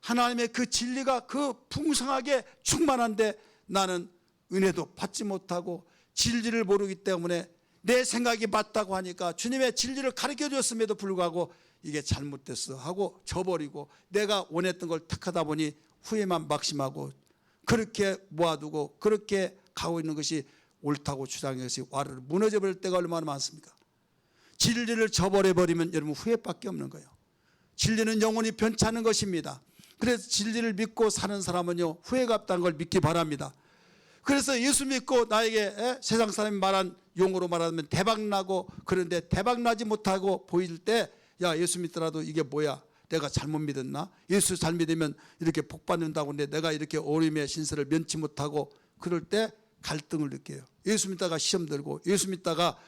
하나님의 그 진리가 그 풍성하게 충만한데 나는 은혜도 받지 못하고 진리를 모르기 때문에 내 생각이 맞다고 하니까 주님의 진리를 가르쳐 줬음에도 불구하고 이게 잘못됐어 하고 저버리고 내가 원했던 걸 택하다 보니 후회만 막심하고 그렇게 모아두고 그렇게 가고 있는 것이 옳다고 주장해서 와르르 무너져 버릴 때가 얼마나 많습니까? 진리를 저버려버리면 여러분 후회밖에 없는 거예요. 진리는 영원히 변치 않는 것입니다. 그래서 진리를 믿고 사는 사람은요 후회가 없다는 걸 믿기 바랍니다. 그래서 예수 믿고 나에게 세상 사람이 말한 용어로 말하면 대박나고, 그런데 대박나지 못하고 보일 때 야 예수 믿더라도 이게 뭐야, 내가 잘못 믿었나, 예수 잘 믿으면 이렇게 복 받는다고 하는데 내가 이렇게 어림의 신세를 면치 못하고 그럴 때 갈등을 느껴요. 예수 믿다가 시험 들고 예수 믿다가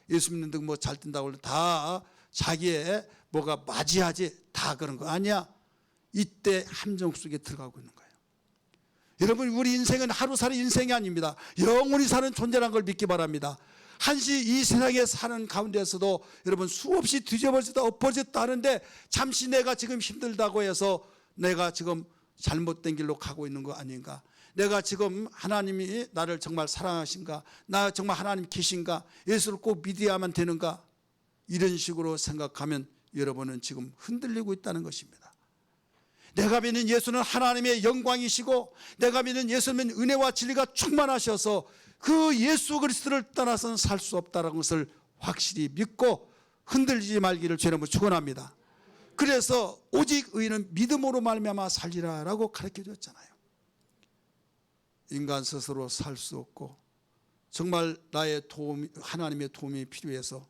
예수 믿는데 뭐 잘 뜬다고 다 자기의 뭐가 맞이하지 다 그런 거 아니야. 이때 함정 속에 들어가고 있는 거예요. 여러분 우리 인생은 하루살이 인생이 아닙니다. 영원히 사는 존재라는 걸 믿기 바랍니다. 한시 이 세상에 사는 가운데서도 여러분 수없이 뒤집어졌다 엎어졌다 하는데 잠시 내가 지금 힘들다고 해서 내가 지금 잘못된 길로 가고 있는 거 아닌가, 내가 지금 하나님이 나를 정말 사랑하신가, 나 정말 하나님 계신가, 예수를 꼭 믿어야만 되는가, 이런 식으로 생각하면 여러분은 지금 흔들리고 있다는 것입니다. 내가 믿는 예수는 하나님의 영광이시고 내가 믿는 예수는 은혜와 진리가 충만하셔서 그 예수 그리스도를 떠나서는 살 수 없다는 것을 확실히 믿고 흔들리지 말기를 주님으로 축원합니다. 그래서 오직 의인은 믿음으로 말미암아 살리라 라고 가르쳐 줬잖아요. 인간 스스로 살 수 없고 정말 나의 도움, 하나님의 도움이 필요해서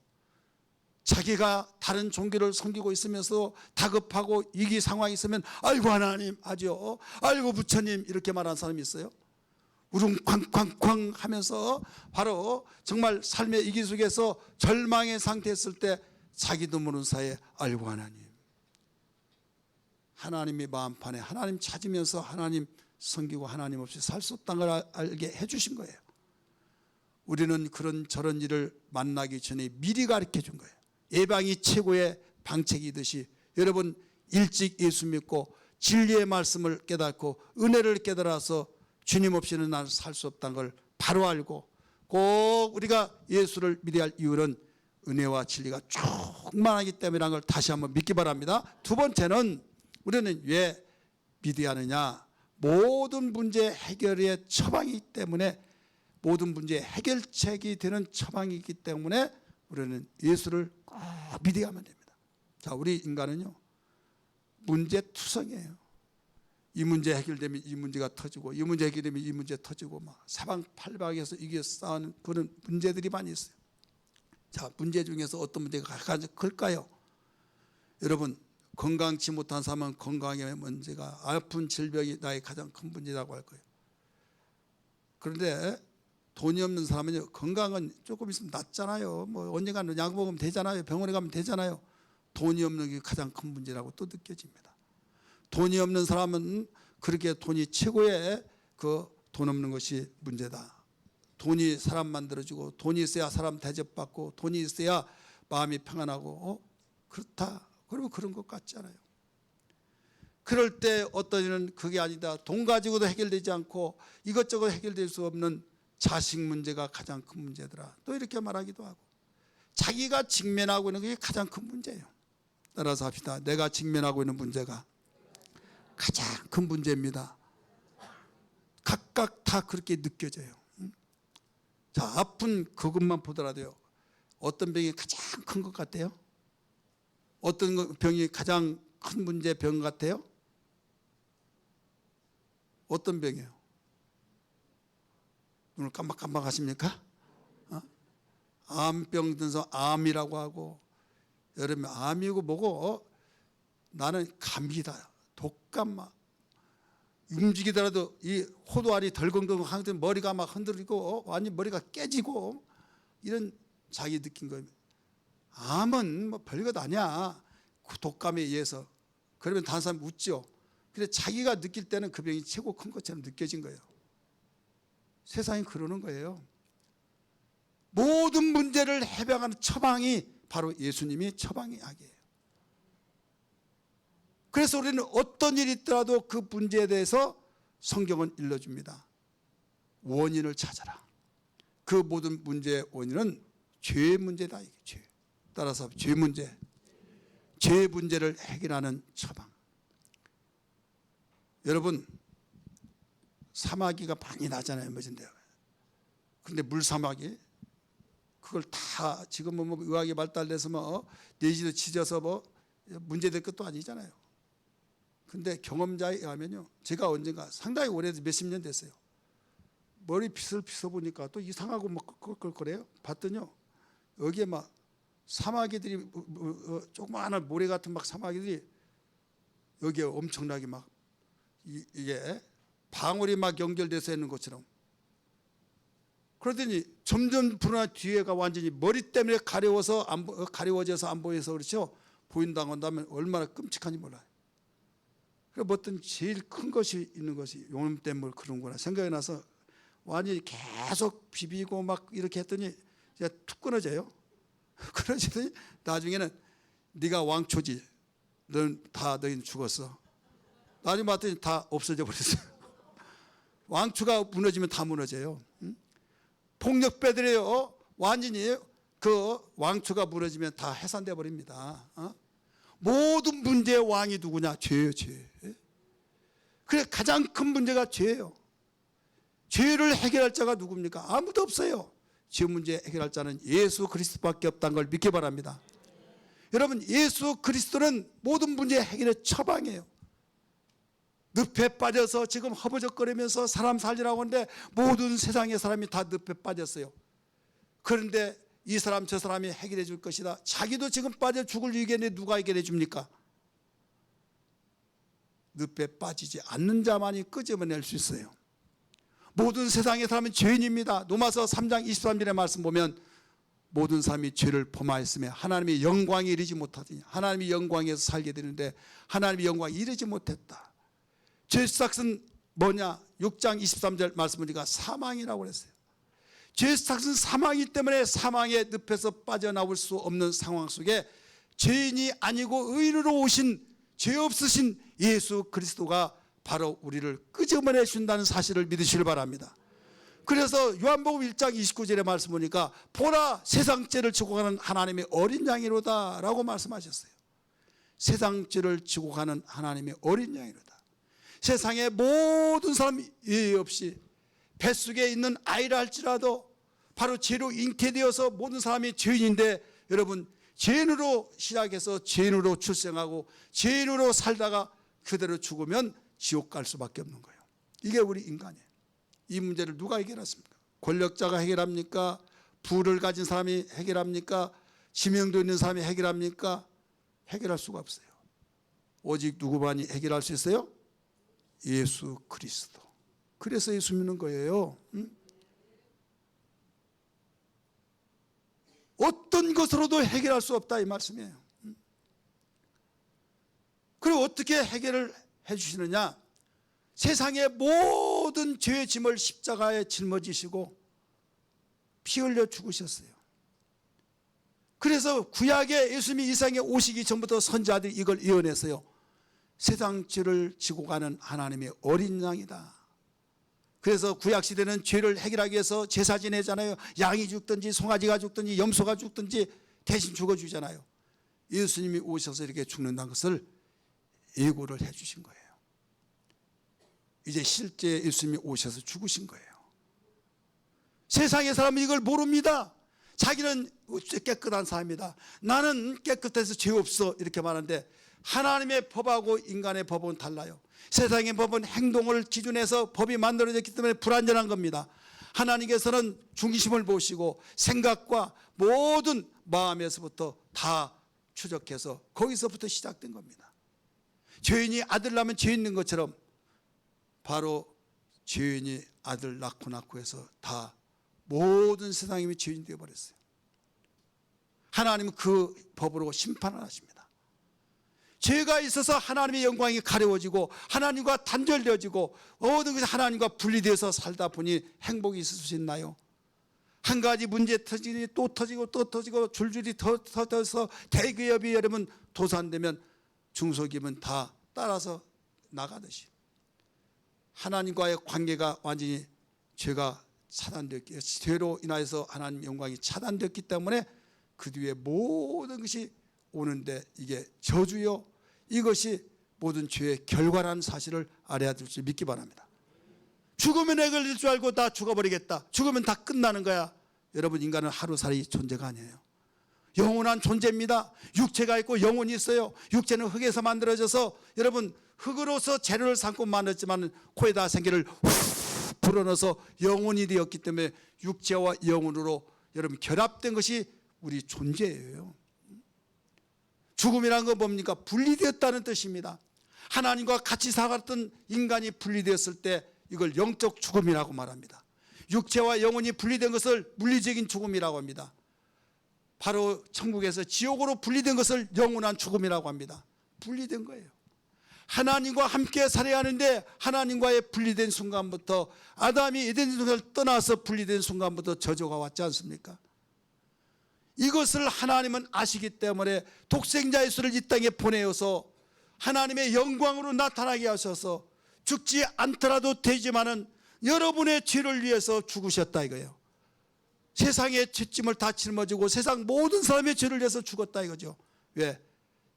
자기가 다른 종교를 섬기고 있으면서 다급하고 위기 상황이 있으면 아이고 하나님 하죠, 아이고 부처님 이렇게 말하는 사람이 있어요. 우릉쾅쾅쾅 하면서 바로 정말 삶의 이기 속에서 절망의 상태였을 때 자기도 모르는 사이에 알고 하나님이 마음판에 하나님 찾으면서 하나님 섬기고 하나님 없이 살 수 없다는 걸 알게 해주신 거예요. 우리는 그런 저런 일을 만나기 전에 미리 가르쳐 준 거예요. 예방이 최고의 방책이듯이 여러분 일찍 예수 믿고 진리의 말씀을 깨닫고 은혜를 깨달아서 주님 없이는 나는 살 수 없다는 걸 바로 알고 꼭 우리가 예수를 믿어야 할 이유는 은혜와 진리가 충만하기 때문이라는 걸 다시 한번 믿기 바랍니다. 두 번째는 우리는 왜 믿어야 하느냐, 모든 문제 해결의 처방이기 때문에, 모든 문제의 해결책이 되는 처방이기 때문에 우리는 예수를 꼭 믿어야만 됩니다. 자, 우리 인간은요 문제투성이에요. 이 문제 해결되면 이 문제가 터지고 이 문제 해결되면 이 문제 터지고 막 사방팔방에서 이게 싸우는 그런 문제들이 많이 있어요. 자, 문제 중에서 어떤 문제가 가장 클까요? 여러분, 건강치 못한 사람은 건강의 문제가, 아픈 질병이 나의 가장 큰 문제라고 할 거예요. 그런데 돈이 없는 사람은 건강은 조금 있으면 낫잖아요. 뭐 언젠가는 약 먹으면 되잖아요. 병원에 가면 되잖아요. 돈이 없는 게 가장 큰 문제라고 또 느껴집니다. 돈이 없는 사람은 그렇게 돈이 최고의 돈 없는 것이 문제다. 돈이 사람 만들어주고 돈이 있어야 사람 대접받고 돈이 있어야 마음이 평안하고 그렇다. 그러면 그런 것 같지 않아요. 그럴 때 어떤 이는 그게 아니다. 돈 가지고도 해결되지 않고 이것저것 해결될 수 없는 자식 문제가 가장 큰 문제더라. 또 이렇게 말하기도 하고, 자기가 직면하고 있는 게 가장 큰 문제예요. 따라서 합시다. 내가 직면하고 있는 문제가 가장 큰 문제입니다. 각각 다 그렇게 느껴져요. 자, 아픈 그것만 보더라도요, 어떤 병이 가장 큰 것 같아요? 어떤 병이 가장 큰 문제 병 같아요? 어떤 병이에요? 눈을 깜박깜박 하십니까? 암병 든서 암이라고 하고, 여러분 암이고 뭐고, 나는 감기다. 독감 막 움직이더라도 이 호두알이 덜컹덜컹 하는데 머리가 막 흔들리고 완전 머리가 깨지고 이런 자기 느낀 거예요. 암은 뭐 별것 아니야. 독감에 의해서. 그러면 다른 사람이 웃죠. 근데 자기가 느낄 때는 그 병이 최고 큰 것처럼 느껴진 거예요. 세상이 그러는 거예요. 모든 문제를 해결하는 처방이 바로 예수님이 처방의 약이에요. 그래서 우리는 어떤 일이 있더라도 그 문제에 대해서 성경은 일러줍니다. 원인을 찾아라. 그 모든 문제의 원인은 죄의 문제다. 이게 죄. 따라서 죄 문제, 죄의 문제를 해결하는 처방. 여러분, 사마귀가 많이 나잖아요. 멋진데. 그런데 물사마귀 그걸 다 지금은 뭐 의학이 발달돼서 뭐 내지도 치져서 뭐 문제될 것도 아니잖아요. 근데 경험자에 의하면요, 제가 언젠가 상당히 오래돼서 몇십 년 됐어요. 머리빗을 빗어보니까 또 이상하고 뭐 껄껄거려요. 봤더니요, 여기에 막 사마귀들이 조그마한 모래 같은 막 사마귀들이 여기에 엄청나게 막 이게 방울이 막 연결돼서 있는 것처럼. 그러더니 점점 불어나 뒤에가 완전히 머리 때문에 가려워져서 안 보여서 그렇죠. 보인다고 한다면 얼마나 끔찍한지 몰라요. 그러니까 어떤 제일 큰 것이 있는 것이 용암 때문에 그런구나 생각이 나서 완전히 계속 비비고 막 이렇게 했더니 이제 툭 끊어져요. 끊어지더니 나중에는 네가 왕초지, 너희는 죽었어. 나중에 봤더니 다 없어져 버렸어요. 왕초가 무너지면 다 무너져요. 폭력배들이요, 완전히 그 왕초가 무너지면 다 해산돼 버립니다. 모든 문제의 왕이 누구냐? 죄예요, 죄. 그래, 가장 큰 문제가 죄예요. 죄를 해결할 자가 누굽니까? 아무도 없어요. 죄 문제 해결할 자는 예수 그리스도밖에 없다는 걸 믿기 바랍니다. 여러분, 예수 그리스도는 모든 문제 해결의 처방이에요. 늪에 빠져서 지금 허버적거리면서 사람 살리라고 하는데 모든 세상의 사람이 다 늪에 빠졌어요. 그런데 이 사람 저 사람이 해결해 줄 것이다. 자기도 지금 빠져 죽을 위기인데 누가 해결해 줍니까? 늪에 빠지지 않는 자만이 끄집어낼 수 있어요. 모든 세상의 사람은 죄인입니다. 로마서 3장 23절의 말씀 보면 모든 사람이 죄를 범하였으며 하나님의 영광에 이르지 못하더니 하나님의 영광에서 살게 되는데 하나님의 영광에 이르지 못했다. 죄의 삭은 뭐냐? 6장 23절 말씀을 우리가 사망이라고 그랬어요. 죄의 삭은 사망이기 때문에 사망의 늪에서 빠져나올 수 없는 상황 속에 죄인이 아니고 의인으로 오신 죄 없으신 예수 그리스도가 바로 우리를 끄집어내 준다는 사실을 믿으시길 바랍니다. 그래서 요한복음 1장 29절의 말씀 보니까 보라 세상 죄를 지고 가는 하나님의 어린 양이로다 라고 말씀하셨어요. 세상 죄를 지고 가는 하나님의 어린 양이로다. 세상의 모든 사람 예외 없이 뱃속에 있는 아이라 할지라도 바로 죄로 잉태되어서 모든 사람이 죄인인데 여러분 죄인으로 시작해서 죄인으로 출생하고 죄인으로 살다가 그대로 죽으면 지옥 갈 수밖에 없는 거예요. 이게 우리 인간이에요. 이 문제를 누가 해결했습니까? 권력자가 해결합니까? 부를 가진 사람이 해결합니까? 지명도 있는 사람이 해결합니까? 해결할 수가 없어요. 오직 누구만이 해결할 수 있어요? 예수 그리스도. 그래서 예수 믿는 거예요. 어떤 것으로도 해결할 수 없다 이 말씀이에요. 그리고 어떻게 해결을 해주시느냐? 세상의 모든 죄의 짐을 십자가에 짊어지시고 피 흘려 죽으셨어요. 그래서 구약에 예수님이 이 세상에 오시기 전부터 선지자들이 이걸 예언했어요. 세상 죄를 지고 가는 하나님의 어린 양이다. 그래서 구약시대는 죄를 해결하기 위해서 제사 지내잖아요. 양이 죽든지 송아지가 죽든지 염소가 죽든지 대신 죽어주잖아요. 예수님이 오셔서 이렇게 죽는다는 것을 예고를 해 주신 거예요. 이제 실제 예수님이 오셔서 죽으신 거예요. 세상의 사람은 이걸 모릅니다. 자기는 깨끗한 사람이다. 나는 깨끗해서 죄 없어 이렇게 말하는데 하나님의 법하고 인간의 법은 달라요. 세상의 법은 행동을 기준해서 법이 만들어졌기 때문에 불완전한 겁니다. 하나님께서는 중심을 보시고 생각과 모든 마음에서부터 다 추적해서 거기서부터 시작된 겁니다. 죄인이 아들 낳으면 죄 있는 것처럼 바로 죄인이 아들 낳고 해서 다 모든 세상이 죄인이 되어버렸어요. 하나님은 그 법으로 심판을 하십니다. 죄가 있어서 하나님의 영광이 가려워지고 하나님과 단절되어지고 모든 것이 하나님과 분리되어서 살다 보니 행복이 있을 수 있나요? 한 가지 문제 터지니 또 터지고 또 터지고 줄줄이 터져서 대기업이 여러분 도산되면 중소기업은 다 따라서 나가듯이 하나님과의 관계가 완전히 죄가 차단됐기, 죄로 인하여서 하나님 영광이 차단됐기 때문에 그 뒤에 모든 것이 오는데 이게 저주요, 이것이 모든 죄의 결과라는 사실을 알아야 될 줄 믿기 바랍니다. 죽으면 해결될 줄 알고 다 죽어버리겠다, 죽으면 다 끝나는 거야. 여러분, 인간은 하루살이 존재가 아니에요. 영원한 존재입니다. 육체가 있고 영혼이 있어요. 육체는 흙에서 만들어져서 여러분 흙으로서 재료를 삼고 만들었지만 코에다 생기를 후 불어넣어서 영혼이 되었기 때문에 육체와 영혼으로 여러분 결합된 것이 우리 존재예요. 죽음이라는 건 뭡니까? 분리되었다는 뜻입니다. 하나님과 같이 살았던 인간이 분리되었을 때 이걸 영적 죽음이라고 말합니다. 육체와 영혼이 분리된 것을 물리적인 죽음이라고 합니다. 바로 천국에서 지옥으로 분리된 것을 영원한 죽음이라고 합니다. 분리된 거예요. 하나님과 함께 살아야 하는데 하나님과의 분리된 순간부터, 아담이 에덴 동산을 떠나서 분리된 순간부터 저주가 왔지 않습니까? 이것을 하나님은 아시기 때문에 독생자 예수를 이 땅에 보내어서 하나님의 영광으로 나타나게 하셔서 죽지 않더라도 되지만은 여러분의 죄를 위해서 죽으셨다 이거예요. 세상의 죄짐을 다 짊어지고 세상 모든 사람의 죄를 위해서 죽었다 이거죠. 왜?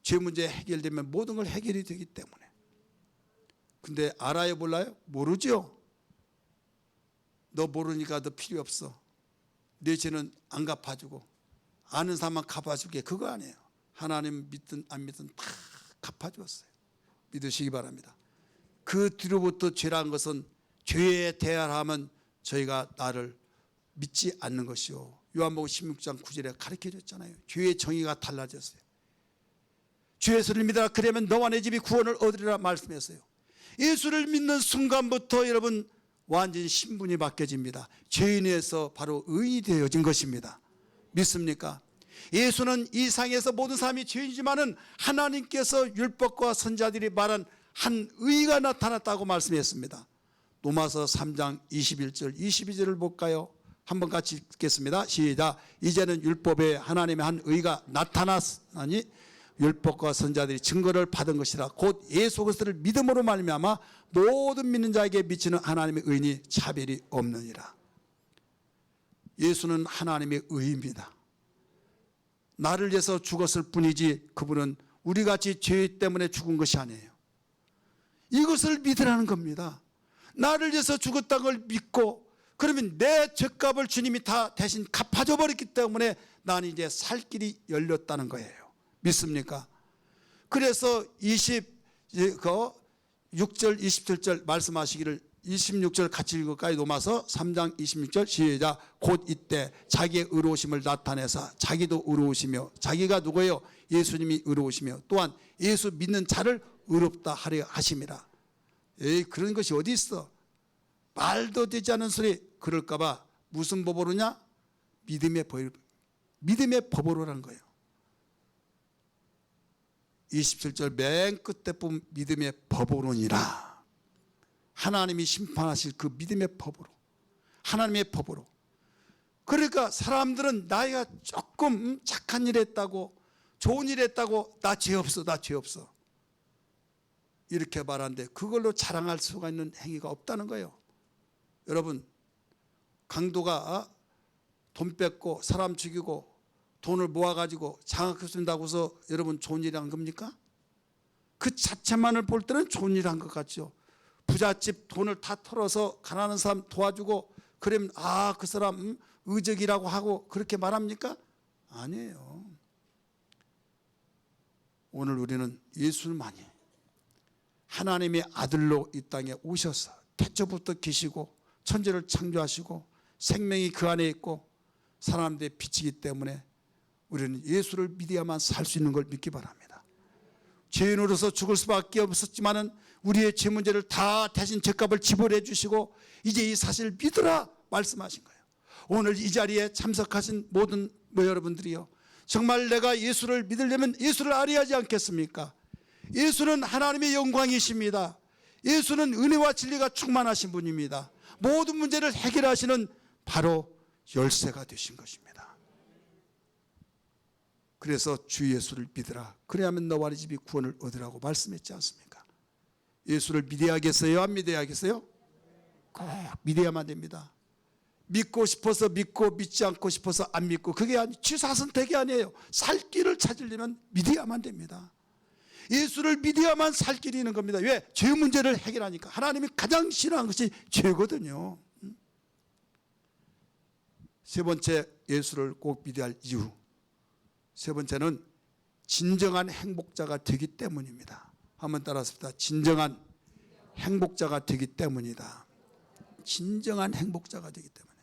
죄 문제 해결되면 모든 걸 해결이 되기 때문에. 근데 알아요 몰라요? 모르죠. 너 모르니까 너 필요 없어. 내 죄는 안 갚아주고 아는 사람만 갚아줄게, 그거 아니에요. 하나님 믿든 안 믿든 다 갚아주었어요. 믿으시기 바랍니다. 그 뒤로부터 죄라는 것은 죄에 대하면 저희가 나를 믿지 않는 것이요, 요한복음 16장 9절에 가르쳐줬잖아요. 죄의 정의가 달라졌어요. 주 예수를 믿어라, 그러면 너와 내 집이 구원을 얻으리라 말씀했어요. 예수를 믿는 순간부터 여러분 완전히 신분이 바뀌어집니다. 죄인에서 바로 의인이 되어진 것입니다. 믿습니까? 예수는 이 상에서 모든 사람이 죄인이지만은 하나님께서 율법과 선자들이 말한 한 의가 나타났다고 말씀했습니다. 로마서 3장 21절 22절을 볼까요? 한번 같이 읽겠습니다. 시작. 이제는 율법에 하나님의 한 의가 나타났으니 율법과 선자들이 증거를 받은 것이라. 곧 예수 그리스도를 믿음으로 말미암아 모든 믿는 자에게 미치는 하나님의 의인이 차별이 없느니라. 예수는 하나님의 의입니다. 나를 위해서 죽었을 뿐이지 그분은 우리같이 죄 때문에 죽은 것이 아니에요. 이것을 믿으라는 겁니다. 나를 위해서 죽었다는 걸 믿고, 그러면 내 죄값을 주님이 다 대신 갚아줘 버렸기 때문에 나는 이제 살 길이 열렸다는 거예요. 믿습니까? 그래서 26절 27절 말씀하시기를 26절 같이 읽을까요? 로마서 3장 26절 시작. 곧 이때 자기의 의로우심을 나타내사 자기도 의로우시며, 자기가 누구예요? 예수님이 의로우시며 또한 예수 믿는 자를 의롭다 하려 하심이라. 에이, 그런 것이 어디 있어? 말도 되지 않은 소리. 그럴까 봐 무슨 법으로냐? 믿음의 법으로라는 거예요. 27절 맨 끝에 보면 믿음의 법으로니라. 하나님이 심판하실 그 믿음의 법으로, 하나님의 법으로. 그러니까 사람들은 나이가 조금 착한 일 했다고, 좋은 일 했다고, 나 죄 없어, 나 죄 없어 이렇게 말하는데 그걸로 자랑할 수가 있는 행위가 없다는 거예요. 여러분, 강도가 돈 뺏고 사람 죽이고 돈을 모아가지고 장학금 준다고 해서 여러분 좋은 일 한 겁니까? 그 자체만을 볼 때는 좋은 일 한 것 같죠. 부잣집 돈을 다 털어서 가난한 사람 도와주고 그러면 아, 그 사람 의적이라고 하고 그렇게 말합니까? 아니에요. 오늘 우리는 예수님만이 하나님의 아들로 이 땅에 오셔서 태초부터 계시고 천지를 창조하시고 생명이 그 안에 있고 사람들의 빛이기 때문에 우리는 예수를 믿어야만 살 수 있는 걸 믿기 바랍니다. 죄인으로서 죽을 수밖에 없었지만은 우리의 죄 문제를 다 대신 죄값을 지불해 주시고 이제 이 사실을 믿으라 말씀하신 거예요. 오늘 이 자리에 참석하신 모든 여러분들이요, 정말 내가 예수를 믿으려면 예수를 알아야 하지 않겠습니까? 예수는 하나님의 영광이십니다. 예수는 은혜와 진리가 충만하신 분입니다. 모든 문제를 해결하시는 바로 열쇠가 되신 것입니다. 그래서 주 예수를 믿으라. 그래야만 너와 네 집이 구원을 얻으라고 말씀했지 않습니까? 예수를 믿어야겠어요? 안 믿어야겠어요? 꼭 믿어야만 됩니다. 믿고 싶어서 믿고 믿지 않고 싶어서 안 믿고 그게 취사 선택이 아니에요. 살 길을 찾으려면 믿어야만 됩니다. 예수를 믿어야만 살 길이 있는 겁니다. 왜? 죄 문제를 해결하니까. 하나님이 가장 싫어하는 것이 죄거든요. 세 번째, 예수를 꼭 믿어야 할 이유. 세 번째는 진정한 행복자가 되기 때문입니다. 한번 따라합시다. 진정한 행복자가 되기 때문이다. 진정한 행복자가 되기 때문에.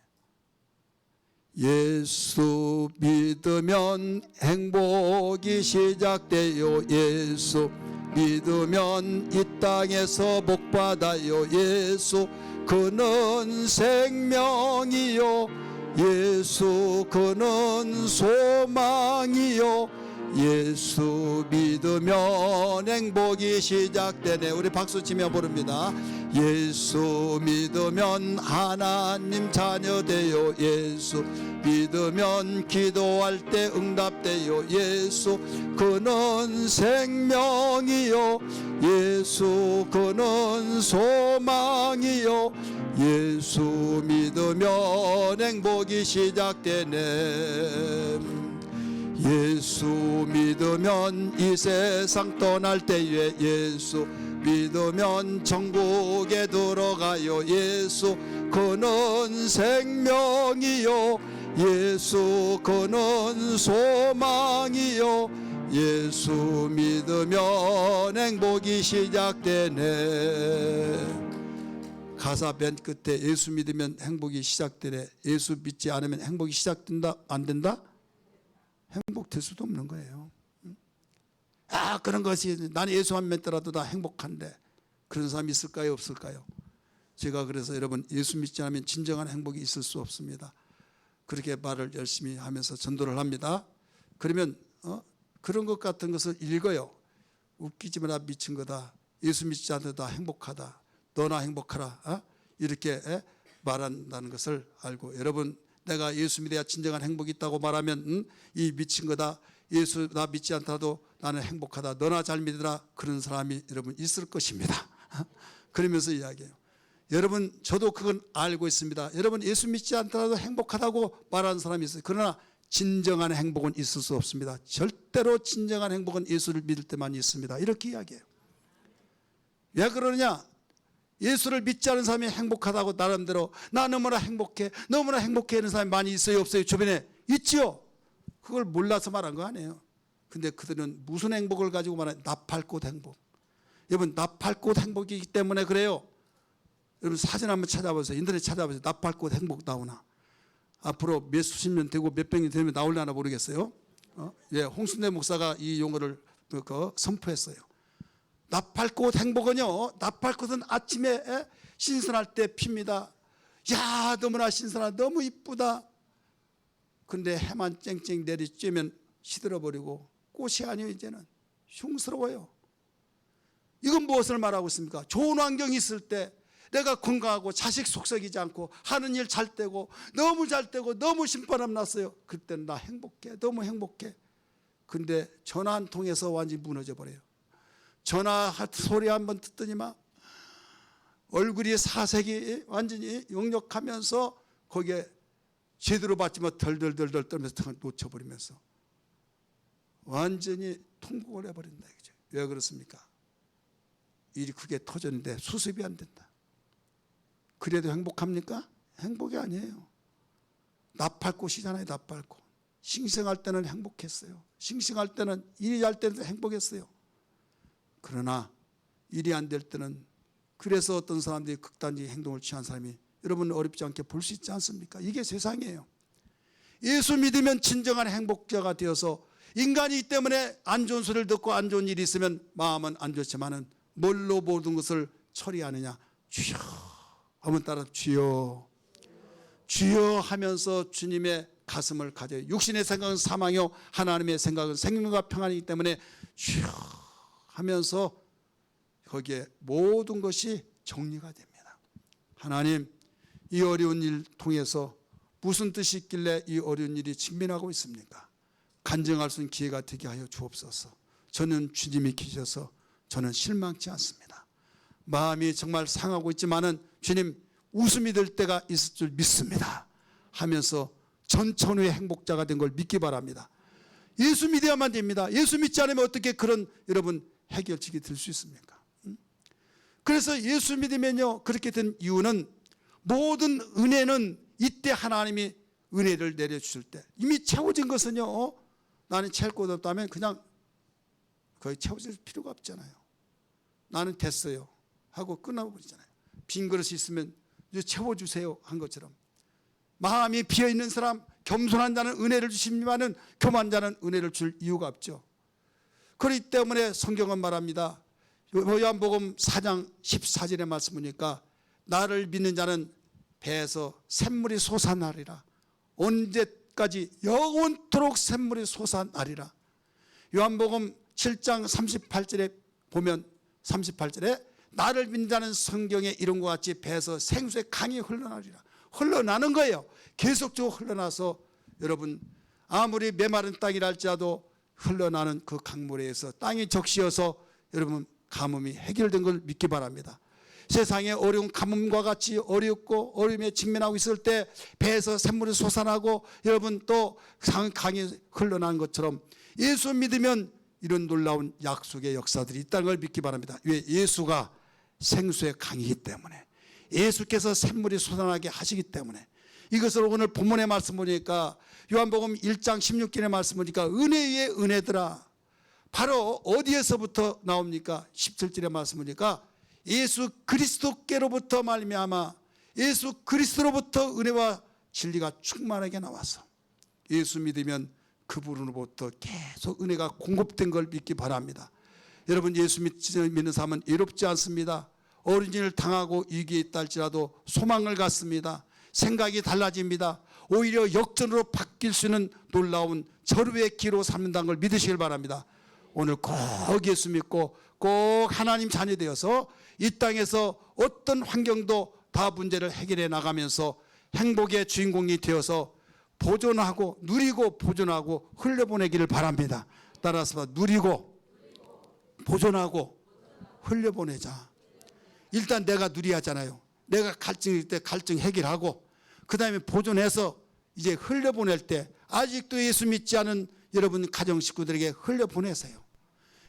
예수 믿으면 행복이 시작돼요. 예수 믿으면 이 땅에서 복 받아요. 예수 그는 생명이요. 예수 그는 소망이요. 예수 믿으면 행복이 시작되네. 우리 박수치며 부릅니다. 예수 믿으면 하나님 자녀 되요. 예수 믿으면 기도할 때 응답돼요. 예수 그는 생명이요. 예수 그는 소망이요. 예수 믿으면 행복이 시작되네. 예수 믿으면 이 세상 떠날 때에 예수 믿으면 천국에 들어가요. 예수 그는 생명이요. 예수 그는 소망이요. 예수 믿으면 행복이 시작되네. 가사 맨 끝에 예수 믿으면 행복이 시작되네. 예수 믿지 않으면 행복이 시작된다? 안 된다? 행복될 수도 없는 거예요. 아, 그런 것이 나는 예수 안 믿더라도 나 행복한데, 그런 사람이 있을까요? 없을까요? 제가 그래서 여러분 예수 믿지 않으면 진정한 행복이 있을 수 없습니다. 그렇게 말을 열심히 하면서 전도를 합니다. 그러면 그런 것 같은 것을 읽어요. 웃기지 마라 미친 거다. 예수 믿지 않아도 행복하다. 너나 행복하라. 이렇게 말한다는 것을 알고 여러분 내가 예수 믿어야 진정한 행복이 있다고 말하면 이 미친 거다. 예수 나 믿지 않더라도 나는 행복하다. 너나 잘 믿으라. 그런 사람이 여러분 있을 것입니다. 그러면서 이야기해요. 여러분 저도 그건 알고 있습니다. 여러분 예수 믿지 않더라도 행복하다고 말하는 사람이 있어요. 그러나 진정한 행복은 있을 수 없습니다. 절대로 진정한 행복은 예수를 믿을 때만 있습니다. 이렇게 이야기해요. 왜 그러느냐? 예수를 믿지 않은 사람이 행복하다고 나름대로 나 너무나 행복해 너무나 행복해 하는 사람이 많이 있어요 없어요? 주변에 있죠. 그걸 몰라서 말한 거 아니에요. 근데 그들은 무슨 행복을 가지고 말하냐? 나팔꽃 행복. 여러분 나팔꽃 행복이기 때문에 그래요. 여러분 사진 한번 찾아보세요. 인터넷 찾아보세요. 나팔꽃 행복 나오나. 앞으로 몇 수십 년 되고 몇 백년 되면 나올려나 모르겠어요. 홍순대 목사가 이 용어를 선포했어요. 나팔꽃 행복은요, 나팔꽃은 아침에 신선할 때 핍니다. 야 너무나 신선하다 너무 이쁘다. 근데 해만 쨍쨍 내리쬐면 시들어버리고 꽃이 아니에요. 이제는 흉스러워요. 이건 무엇을 말하고 있습니까? 좋은 환경이 있을 때 내가 건강하고 자식 속썩이지 않고 하는 일 잘 되고 너무 잘 되고 너무 신바람 났어요. 그때는 나 행복해 너무 행복해. 근데 전화 한 통에서 완전히 무너져 버려요. 전화 소리 한번 듣더니만 얼굴이 사색이 완전히 역력하면서 거기에 제대로 받지만 덜덜덜덜 떨면서 놓쳐버리면서 완전히 통곡을 해버린다. 왜 그렇습니까? 일이 크게 터졌는데 수습이 안 된다. 그래도 행복합니까? 행복이 아니에요. 나팔꽃이잖아요. 나팔꽃. 싱싱할 때는 행복했어요. 싱싱할 때는 일이 잘 때는 행복했어요. 그러나 일이 안 될 때는 그래서 어떤 사람들이 극단적인 행동을 취한 사람이 여러분 어렵지 않게 볼 수 있지 않습니까? 이게 세상이에요. 예수 믿으면 진정한 행복자가 되어서 인간이기 때문에 안 좋은 소리를 듣고 안 좋은 일이 있으면 마음은 안 좋지만은 뭘로 모든 것을 처리하느냐? 주여 한번 따라 주여 주여 하면서 주님의 가슴을 가져요. 육신의 생각은 사망이요 하나님의 생각은 생명과 평안이기 때문에 주여 하면서 거기에 모든 것이 정리가 됩니다. 하나님 이 어려운 일 통해서 무슨 뜻이 있길래 이 어려운 일이 직면하고 있습니까? 간증할 수 있는 기회가 되게 하여 주옵소서. 저는 주님이 계셔서 저는 실망치 않습니다. 마음이 정말 상하고 있지만은 주님 웃음이 될 때가 있을 줄 믿습니다 하면서 전천후의 행복자가 된 걸 믿기 바랍니다. 예수 믿어야만 됩니다. 예수 믿지 않으면 어떻게 그런 여러분 해결책이 될 수 있습니까? 그래서 예수 믿으면요 그렇게 된 이유는 모든 은혜는 이때 하나님이 은혜를 내려주실 때 이미 채워진 것은요 나는 채울 것 없다면 그냥 거의 채워질 필요가 없잖아요. 나는 됐어요 하고 끝나버리잖아요. 빈 그릇이 있으면 이제 채워주세요 한 것처럼 마음이 비어있는 사람 겸손한 자는 은혜를 주시지만은 교만한 자는 은혜를 줄 이유가 없죠. 그렇기 때문에 성경은 말합니다. 요한복음 4장 14절의 말씀 보니까 나를 믿는 자는 배에서 샘물이 솟아나리라. 언제까지 영원토록 샘물이 솟아나리라. 요한복음 7장 38절에 보면 38절에 나를 믿는 자는 성경에 이런 것 같이 배에서 생수의 강이 흘러나리라. 흘러나는 거예요. 계속적으로 흘러나서 여러분 아무리 메마른 땅이라 할지라도 흘러나는 그 강물에 의해서 땅이 적시어서 여러분 가뭄이 해결된 걸 믿기 바랍니다. 세상에 어려운 가뭄과 같이 어렵고 어려움에 직면하고 있을 때 배에서 샘물이 솟아나고 여러분 또 강이 흘러나는 것처럼 예수 믿으면 이런 놀라운 약속의 역사들이 있다는 걸 믿기 바랍니다. 왜? 예수가 생수의 강이기 때문에 예수께서 샘물이 솟아나게 하시기 때문에 이것을 오늘 본문의 말씀 보니까 요한복음 1장 16절의 말씀 보니까 은혜 위에 은혜더라. 바로 어디에서부터 나옵니까? 17절의 말씀 보니까 예수 그리스도께로부터 말미암아 예수 그리스도로부터 은혜와 진리가 충만하게 나와서 예수 믿으면 그분으로부터 계속 은혜가 공급된 걸 믿기 바랍니다. 여러분 예수 믿는 사람은 외롭지 않습니다. 어린이를 당하고 위기에 있다 할지라도 소망을 갖습니다. 생각이 달라집니다. 오히려 역전으로 바뀔 수 있는 놀라운 절호의 기로 삼는다는 걸 믿으시길 바랍니다. 오늘 꼭 예수 믿고 꼭 하나님 자녀 되어서 이 땅에서 어떤 환경도 다 문제를 해결해 나가면서 행복의 주인공이 되어서 보존하고 누리고 보존하고 흘려보내기를 바랍니다. 따라서 누리고 보존하고 흘려보내자. 일단 내가 누리하잖아요. 내가 갈증일 때 갈증 해결하고 그 다음에 보존해서 이제 흘려보낼 때 아직도 예수 믿지 않은 여러분 가정 식구들에게 흘려보내세요.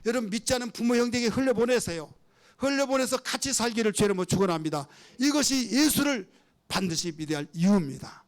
여러분 믿지 않은 부모 형제에게 흘려보내세요. 흘려보내서 같이 살기를 죄로 축원합니다. 이것이 예수를 반드시 믿어야 할 이유입니다.